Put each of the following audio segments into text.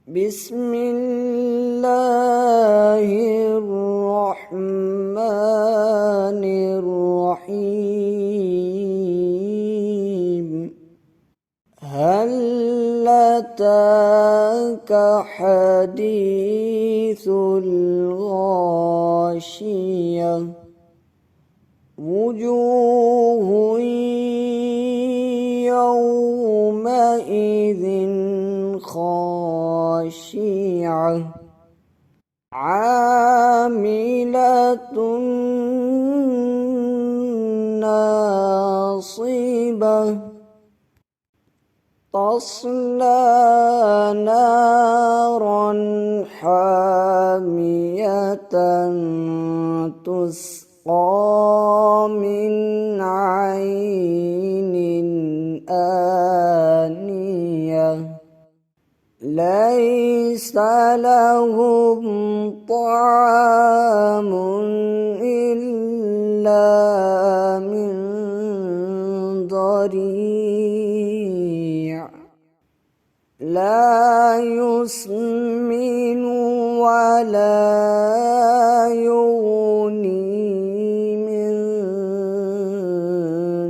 بسم الله الرحمن الرحيم. هل أتاك حديث الغاشية وجوه يومئذ خاشعة عاملة ناصبة تصلى نارا حامية تسقى من عين آنية ليس لهم طعام إلا من ضريع لا يسمن ولا يغني من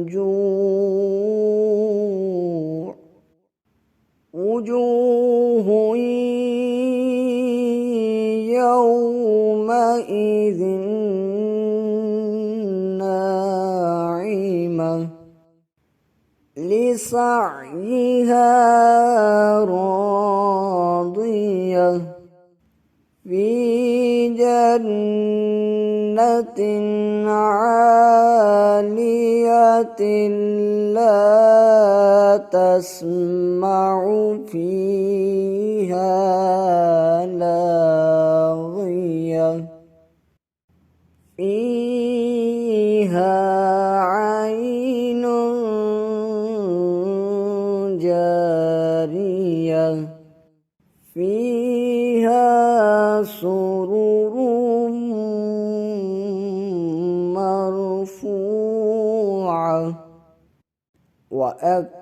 جوع وجوه يومئذ ناعمة لسعيها راضية في جنة عالية لا تسمع فيها لاغية فيها عين جارية فيها سرر مرفوعة وأكواب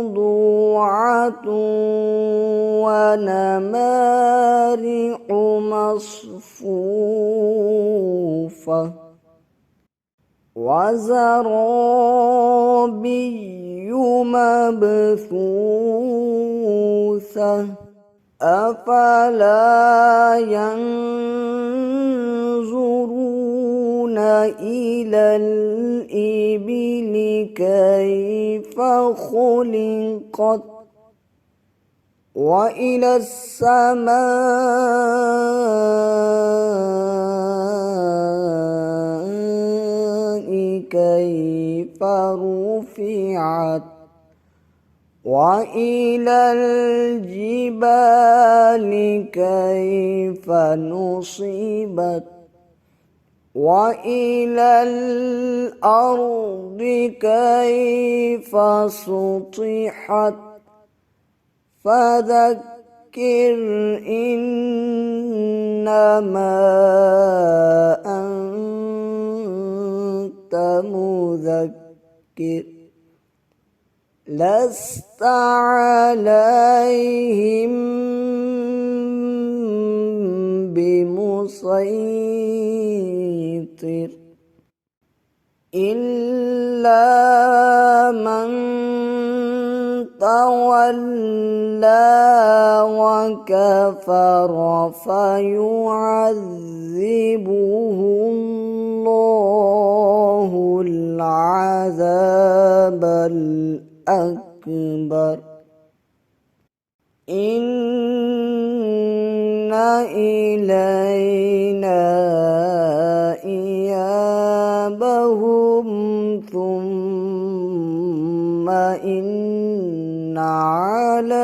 موضوعة ونمارق مصفوفة وزرابي مبثوثة أفلا ينظرون إلى الإبل كيف خلقت وإلى السماء كيف رفعت وإلى الجبال كيف نصبت وإلى الأرض كيف سطحت فذكر إنما أنت مذكر لست عليهم بمسيطر إلا من تولى وكفر فيعذبه الله العذاب الأكبر إن إلينا إيابهم ثم إن علينا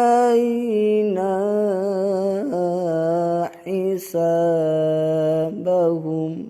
حسابهم.